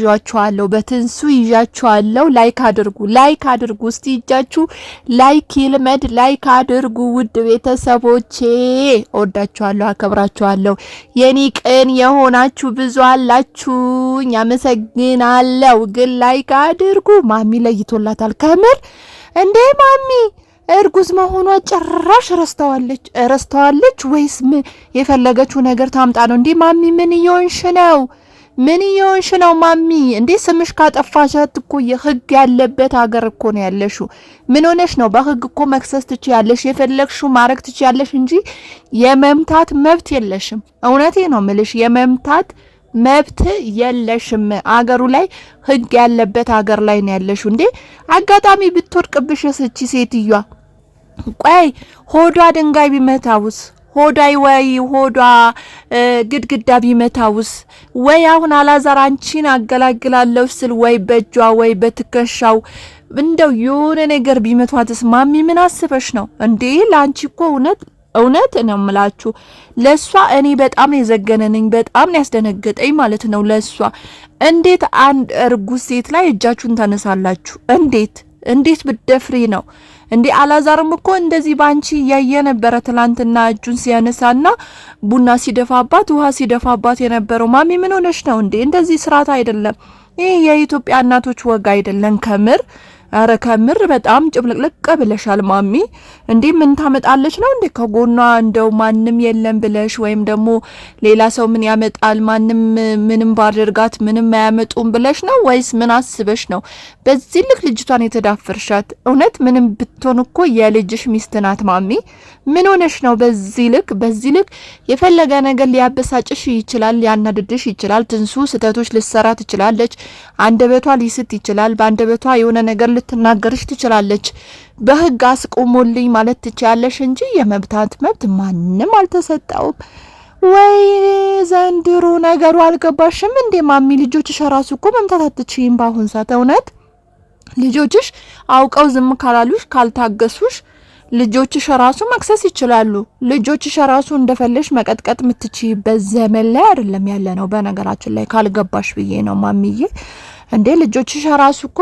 ይዣችኋለሁ በትንሱ ይዣችኋለሁ። ላይክ አድርጉ እስቲ እጃችሁ ላይክ ይልመድ። ላይክ አድርጉ ውድ ቤተሰቦቼ፣ እወዳችኋለሁ፣ አከብራችኋለሁ። የኔ ቅን የሆናችሁ ብዙ አላችሁኝ፣ አመሰግናለሁ። ግን ላይክ አድርጉ። ማሚ ለይቶላታል ከምር እንዴ ማሚ እርጉዝ መሆኗ ጭራሽ ረስተዋለች ወይስ የፈለገችው ነገር ታምጣ ነው እንዴ? ማሚ ምን ይሆንሽ ነው ማሚ? እንዴ ስምሽ ካጠፋሻት እኮ የህግ ያለበት ሀገር እኮ ነው ያለሽው። ምን ሆነሽ ነው? በህግ እኮ መክሰስ ትችያለሽ፣ የፈለግሽው ማድረግ ትችያለሽ እንጂ የመምታት መብት የለሽም። እውነቴ ነው ምልሽ፣ የመምታት መብት የለሽም። አገሩ ላይ ህግ ያለበት ሀገር ላይ ነው ያለሽው። እንዴ አጋጣሚ ብትወድቅብሽ እቺ ሴትዮዋ ቆይ ሆዷ ድንጋይ ቢመታውስ? ሆዷ ግድግዳ ቢመታውስ? ወይ አሁን አላዛር አንቺን አገላግላለሁ ስል ወይ በእጇ ወይ በትከሻው እንደው የሆነ ነገር ቢመቷትስ? ማሚ ምን አስበሽ ነው እንዴ? ላንቺ እኮ እውነት ነው የምላችሁ፣ ለሷ እኔ በጣም የዘገነነኝ በጣም ያስደነገጠኝ ማለት ነው። ለሷ እንዴት አንድ እርጉዝ ሴት ላይ እጃችሁን ተነሳላችሁ? እንዴት ብትደፍሪ ነው እንዴ? አላዛርም እኮ እንደዚህ ባንቺ ያየ ነበረ ትላንትና እጁን ሲያነሳና ቡና ሲደፋባት ውሃ ሲደፋባት የነበረው። ማሚ ምን ሆነሽ ነው እንዴ? እንደዚህ ስርዓት አይደለም። ይሄ የኢትዮጵያ እናቶች ወግ አይደለም ከምር። አረ ከምር በጣም ጭብልቅልቅ ብለሻል ማሚ። እንዴ ምን ታመጣለች ነው እንዴ? ከጎኗ እንደው ማንም የለም ብለሽ ወይም ደግሞ ሌላ ሰው ምን ያመጣል ምንም ባደርጋት ምንም አያመጡም ብለሽ ነው ወይስ ምን አስበሽ ነው በዚህ ልክ ልጅቷን የተዳፈርሻት? እውነት ምንም ብትሆን እኮ የልጅሽ ሚስት ናት ማሚ። ምን ሆነሽ ነው በዚህ ልክ የፈለገ ነገር ሊያበሳጭሽ ይችላል፣ ሊያናድድሽ ይችላል። ትንሱ ስተቶች ልትሰራ ትችላለች፣ አንደበቷ ሊስት ይችላል፣ በአንደበቷ የሆነ ነገር ልትናገርሽ ትችላለች። በህግ አስቆሞልኝ ማለት ትችያለሽ እንጂ የመብታት መብት ማንም አልተሰጠውም። ወይ ዘንድሮ ነገሩ አልገባሽም እንዴ ማሚ? ልጆችሽ ራሱ እኮ መምታት አትችይም በአሁን ሰዓት። እውነት ልጆችሽ አውቀው ዝም ካላሉሽ ካልታገሱሽ ልጆችሽ ራሱ መክሰስ ይችላሉ። ልጆችሽ ራሱ እንደፈለሽ መቀጥቀጥ የምትችይበት ዘመን ላይ አይደለም ያለ ነው። በነገራችን ላይ ካልገባሽ ብዬ ነው ማሚዬ። እንዴ ልጆችሽ ራሱ እኮ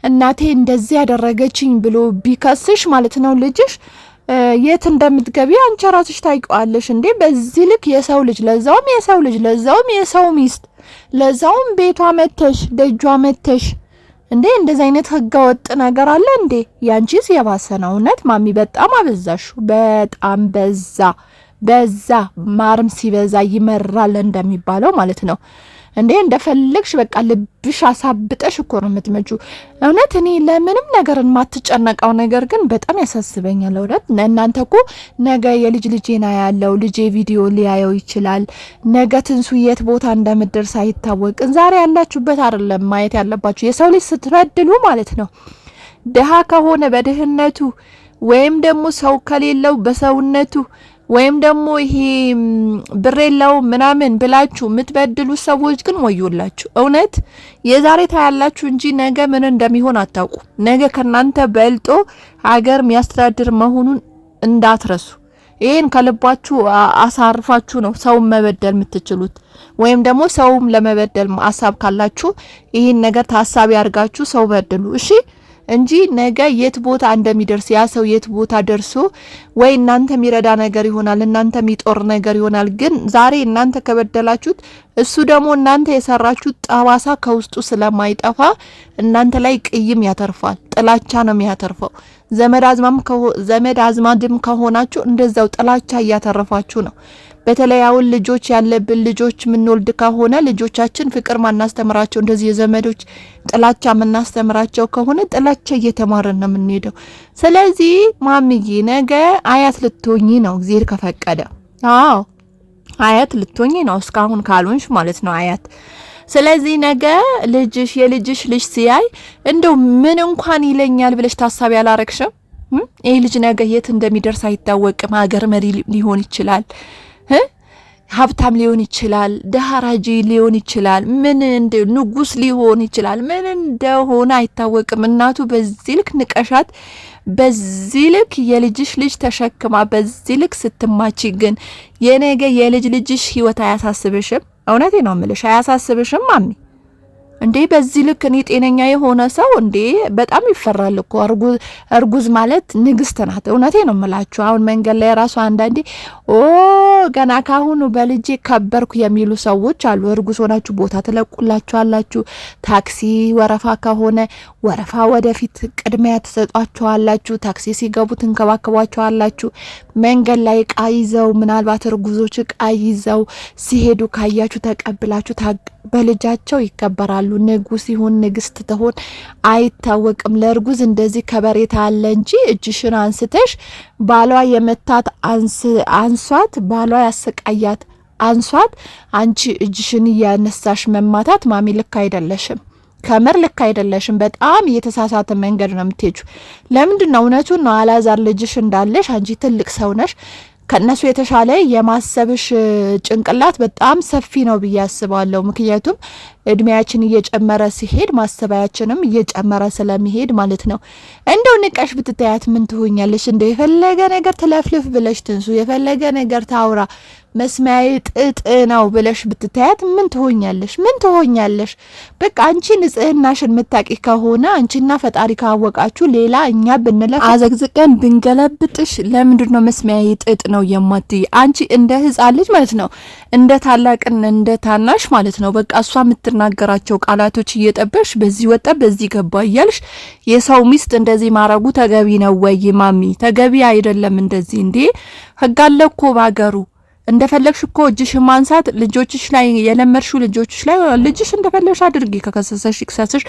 እናቴ እንደዚህ ያደረገችኝ ብሎ ቢከስሽ ማለት ነው ልጅሽ የት እንደምትገቢ አንቺ ራስሽ ታውቂዋለሽ። እንዴ በዚህ ልክ የሰው ልጅ ለዛውም የሰው ሚስት ለዛውም ቤቷ መተሽ ደጇ መተሽ እንዴ እንደዚህ አይነት ህገ ወጥ ነገር አለ እንዴ? ያንቺስ የባሰ ነው። እውነት ማሚ በጣም አበዛሽ። በጣም በዛ ማርም ሲበዛ ይመራል እንደሚባለው ማለት ነው። እንዴ እንደፈለግሽ በቃ ልብሽ አሳብጠሽ እኮ ነው የምትመጪው። እውነት እኔ ለምንም ነገር የማትጨነቀው ነገር ግን በጣም ያሳስበኛል። እውነት እናንተ እኮ ነገ ልጄና ያለው ልጄ ቪዲዮ ሊያየው ይችላል። ነገ ትንሱ የት ቦታ እንደምትደርስ አይታወቅም። ዛሬ ያላችሁበት አይደለም ማየት ያለባችሁ። የሰው ልጅ ስትበድሉ ማለት ነው ድሃ ከሆነ በድህነቱ ወይም ደግሞ ሰው ከሌለው በሰውነቱ ወይም ደግሞ ይሄ ብሬላው ምናምን ብላችሁ የምትበድሉ ሰዎች ግን ወዮላችሁ። እውነት የዛሬ ታያላችሁ እንጂ ነገ ምን እንደሚሆን አታውቁ። ነገ ከናንተ በልጦ ሀገር የሚያስተዳድር መሆኑን እንዳትረሱ። ይሄን ከልባችሁ አሳርፋችሁ ነው ሰው መበደል የምትችሉት። ወይም ደግሞ ሰውም ለመበደል ሐሳብ ካላችሁ ይሄን ነገር ታሳቢ አድርጋችሁ ሰው በድሉ እሺ፣ እንጂ ነገ የት ቦታ እንደሚደርስ ያ ሰው የት ቦታ ደርሶ ወይ እናንተ የሚረዳ ነገር ይሆናል፣ እናንተ የሚጦር ነገር ይሆናል። ግን ዛሬ እናንተ ከበደላችሁት እሱ ደግሞ እናንተ የሰራችሁት ጠባሳ ከውስጡ ስለማይጠፋ እናንተ ላይ ቅይም ያተርፋል፣ ጥላቻ ነው የሚያተርፈው። ዘመድ አዝማድም ከሆናችሁ እንደዛው ጥላቻ እያተረፋችሁ ነው። በተለይ አሁን ልጆች ያለብን ልጆች ምንወልድ ከሆነ ልጆቻችን ፍቅር ማናስተምራቸው እንደዚህ የዘመዶች ጥላቻ ማናስተምራቸው ከሆነ ጥላቻ እየተማረን ነው የምንሄደው። ስለዚህ ማሚዬ ነገ አያት ልትሆኚ ነው እግዚአብሔር ከፈቀደ። አዎ አያት ልትሆኚ ነው፣ እስካሁን ካልሆንሽ ማለት ነው አያት። ስለዚህ ነገ የልጅሽ ልጅ ሲያይ እንደው ምን እንኳን ይለኛል ብለሽ ታሳቢ ያላረክሽም? ይሄ ልጅ ነገ የት እንደሚደርስ አይታወቅም። ሀገር መሪ ሊሆን ይችላል፣ ሀብታም ሊሆን ይችላል፣ ደሃራጂ ሊሆን ይችላል፣ ምን እንደ ንጉስ ሊሆን ይችላል። ምን እንደሆነ አይታወቅም። እናቱ በዚህ ልክ ንቀሻት፣ በዚህ ልክ የልጅሽ ልጅ ተሸክማ በዚህ ልክ ስትማቺ ግን የነገ የልጅሽ ህይወት አያሳስብሽም? እውነቴ ነው የምልሽ አያሳስብሽም ማሚ? እንዴ በዚህ ልክ እኔ ጤነኛ የሆነ ሰው እንዴ በጣም ይፈራል እኮ። እርጉዝ ማለት ንግስት ናት። እውነቴ ነው የምላችሁ። አሁን መንገድ ላይ ራሱ አንዳንዴ ገና ካሁኑ በልጄ ከበርኩ የሚሉ ሰዎች አሉ። እርጉዝ ሆናችሁ ቦታ ትለቁላችኋላችሁ። ታክሲ ወረፋ ከሆነ ወረፋ ወደፊት ቅድሚያ ትሰጧቸዋላችሁ። ታክሲ ሲገቡ ትንከባከቧቸዋላችሁ። መንገድ ላይ እቃ ይዘው ምናልባት እርጉዞች እቃ ይዘው ሲሄዱ ካያችሁ ተቀብላችሁ በልጃቸው ይከበራሉ። ንጉስ ይሁን ንግስት ትሆን አይታወቅም። ለእርጉዝ እንደዚህ ከበሬታ አለ እንጂ እጅሽን አንስተሽ ባሏ የመታት አንሷት፣ ባሏ ያሰቃያት አንሷት፣ አንቺ እጅሽን እያነሳሽ መማታት ማሚ ልክ አይደለሽም። ከምር ልክ አይደለሽም። በጣም እየተሳሳተ መንገድ ነው የምትሄጂው። ለምንድነው? እውነቱን ነው። አላዛር ልጅሽ እንዳለሽ አንቺ ትልቅ ሰው ነሽ። ከነሱ የተሻለ የማሰብሽ ጭንቅላት በጣም ሰፊ ነው ብዬ አስባለሁ። ምክንያቱም እድሜያችን እየጨመረ ሲሄድ ማሰባያችንም እየጨመረ ስለሚሄድ ማለት ነው። እንደው ንቀሽ ብትታያት ምን ትሆኛለሽ? እንደው የፈለገ ነገር ትለፍልፍ ብለሽ ትንሱ የፈለገ ነገር ታውራ መስማይ ጥጥ ነው ብለሽ ብትታያት ምን ትሆኛለሽ? ምን ትሆኛለሽ? በቃ አንቺ ንጽህናሽን ምታቂ ከሆነ አንቺና ፈጣሪ ካወቃችሁ ሌላ እኛ ብንለፍ አዘግዝቀን ብንገለብጥሽ ለምንድነው መስማይ ጥጥ ነው የማትይ? አንቺ እንደ ህፃን ልጅ ማለት ነው፣ እንደ ታላቅን እንደ ታናሽ ማለት ነው። በቃ እሷ የምትናገራቸው ቃላቶች እየጠበሽ በዚህ ወጣ በዚህ ገባ እያልሽ የሰው ሚስት እንደዚህ ማረጉ ተገቢ ነው ወይ ማሚ? ተገቢ አይደለም እንደዚህ። እንዴ ህግ አለ እኮ ባገሩ። እንደፈለግሽ እኮ እጅሽ ማንሳት ልጆችሽ ላይ የለመርሽው ልጆችሽ ላይ ልጅሽ እንደፈለግሽ አድርጊ። ከከሰሰሽ ይክሰስሽ፣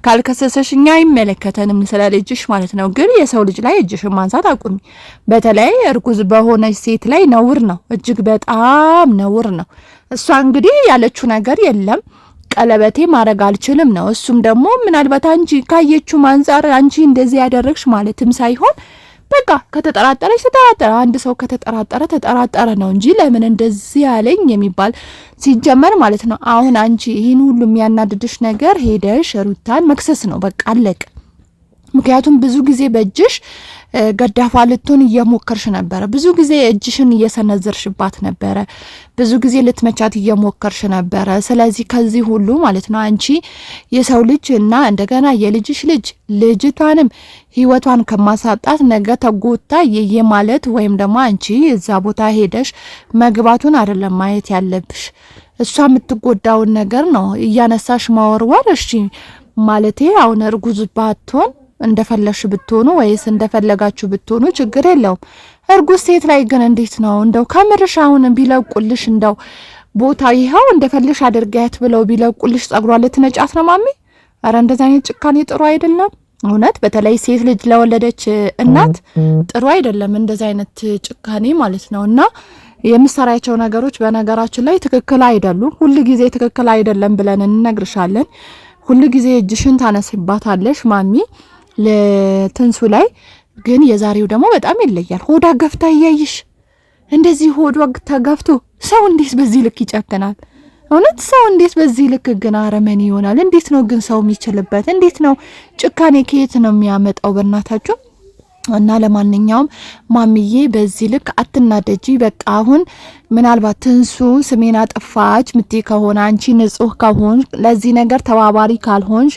ካልከሰሰሽ እኛ አይመለከተንም ስለ ልጅሽ ማለት ነው። ግን የሰው ልጅ ላይ እጅሽ ማንሳት አቁሚ። በተለይ እርጉዝ በሆነች ሴት ላይ ነውር ነው፣ እጅግ በጣም ነውር ነው። እሷ እንግዲህ ያለችው ነገር የለም ቀለበቴ ማድረግ አልችልም ነው። እሱም ደግሞ ምናልባት አንቺ ካየችው አንፃር አንቺ እንደዚህ ያደረግሽ ማለትም ሳይሆን በቃ ከተጠራጠረች ተጠራጠረ። አንድ ሰው ከተጠራጠረ ተጠራጠረ ነው እንጂ ለምን እንደዚህ ያለኝ የሚባል ሲጀመር ማለት ነው። አሁን አንቺ ይህን ሁሉ የሚያናድድሽ ነገር ሄደሽ ሩታን መክሰስ ነው በቃ አለቀ። ምክንያቱም ብዙ ጊዜ በእጅሽ ገዳፋ ልትሆን እየሞከርሽ ነበረ። ብዙ ጊዜ እጅሽን እየሰነዘርሽባት ነበረ። ብዙ ጊዜ ልትመቻት እየሞከርሽ ነበረ። ስለዚህ ከዚህ ሁሉ ማለት ነው አንቺ የሰው ልጅ እና እንደገና የልጅሽ ልጅ ልጅቷንም ህይወቷን ከማሳጣት ነገ ተጎታ ማለት ወይም ደግሞ አንቺ እዛ ቦታ ሄደሽ መግባቱን አይደለም ማየት ያለብሽ። እሷ የምትጎዳውን ነገር ነው እያነሳሽ ማወርወር። እሺ ማለቴ አሁን እርጉዝ ባትሆን እንደፈለሽ ብትሆኑ ወይስ እንደፈለጋችሁ ብትሆኑ ችግር የለውም። እርጉዝ ሴት ላይ ግን እንዴት ነው እንደው ከምርሽ አሁን ቢለቁልሽ እንደው ቦታ ይሄው እንደፈለሽ አድርጋያት ብለው ቢለቁልሽ ጸጉሯ ልትነጫት ነው ማሚ? አረ እንደዛ አይነት ጭካኔ ጥሩ አይደለም። እውነት በተለይ ሴት ልጅ ለወለደች እናት ጥሩ አይደለም እንደዛ አይነት ጭካኔ ማለት ነውና የምሰራቸው ነገሮች በነገራችን ላይ ትክክል አይደሉም። ሁሉ ጊዜ ትክክል አይደለም ብለን እንነግርሻለን። ሁሉ ጊዜ እጅሽን ታነስባታለሽ ማሚ ለትንሱ ላይ። ግን የዛሬው ደግሞ በጣም ይለያል። ሆዳ ገፍታ እያይሽ እንደዚህ ሆዷ ተገፍቶ ሰው እንዴት በዚህ ልክ ይጨክናል? እውነት ሰው እንዴት በዚህ ልክ ግን አረመኔ ይሆናል? እንዴት ነው ግን ሰው የሚችልበት? እንዴት ነው ጭካኔ ከየት ነው የሚያመጣው? በእናታችሁ እና ለማንኛውም ማሚዬ በዚህ ልክ አትናደጂ። በቃ አሁን ምናልባት ትንሱ ስሜን አጠፋች ምትይ ከሆነ አንቺ ንጹህ ከሆንሽ ለዚህ ነገር ተባባሪ ካልሆንሽ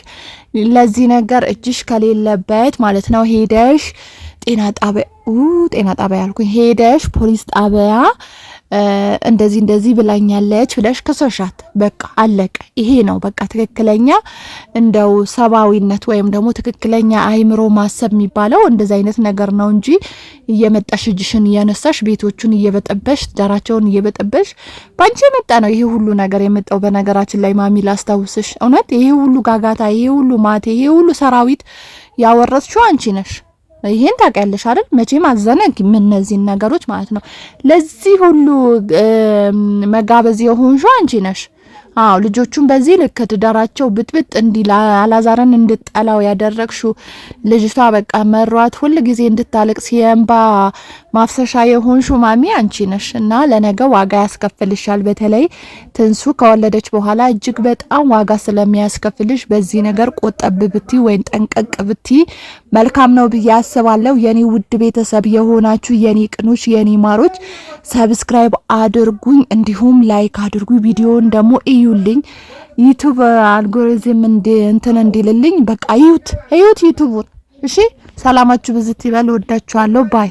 ለዚህ ነገር እጅሽ ከሌለበት ማለት ነው ሄደሽ ጤና ጣቢያ ያልኩኝ ሄደሽ ፖሊስ ጣቢያ እንደዚህ ብላኛለች ብለሽ ከሰሻት በቃ አለቀ። ይሄ ነው በቃ ትክክለኛ እንደው ሰባዊነት ወይም ደግሞ ትክክለኛ አይምሮ ማሰብ የሚባለው እንደዚህ አይነት ነገር ነው እንጂ እየመጣሽ እጅሽን እያነሳሽ ቤቶቹን እየበጠበሽ ዳራቸውን እየበጠበሽ ባንቺ መጣ ነው ይሄ ሁሉ ነገር የመጣው። በነገራችን ላይ ማሚ ላስታውስሽ፣ እውነት ይሄ ሁሉ ጋጋታ፣ ይሄ ሁሉ ማቴ፣ ይሄ ሁሉ ሰራዊት ያወረስሽው አንቺ ነሽ። ይሄን ታውቂያለሽ አይደል? መቼም አዘነጊም እነዚህን ነገሮች ማለት ነው። ለዚህ ሁሉ መጋበዝ የሆንሽው አንቺ ነሽ። አዎ ልጆቹን በዚህ ልክ ትዳራቸው ብጥብጥ እንዲላ አላዛርን እንድጠላው ያደረግሽው ልጅቷ በቃ መሯት ሁሉ ጊዜ እንድታለቅስ የእንባ ማፍሰሻ የሆንሽው ማሚ አንቺ ነሽ እና ለነገ ዋጋ ያስከፍልሻል። በተለይ ትንሱ ከወለደች በኋላ እጅግ በጣም ዋጋ ስለሚያስከፍልሽ በዚህ ነገር ቆጠብ ብቲ ወይን ጠንቀቅ ብቲ መልካም ነው ብዬ አስባለሁ። የኔ ውድ ቤተሰብ የሆናችሁ የኔ ቅኖች የኔ ማሮች ሰብስክራይብ አድርጉኝ፣ እንዲሁም ላይክ አድርጉኝ። ቪዲዮን ደግሞ እዩ እዩልኝ። ዩቲዩብ አልጎሪዝም እንትን እንዲልልኝ በቃ እዩት ዩቲዩቡን። እሺ ሰላማችሁ ብዝት ይበል። ወዳችኋለሁ። ባይ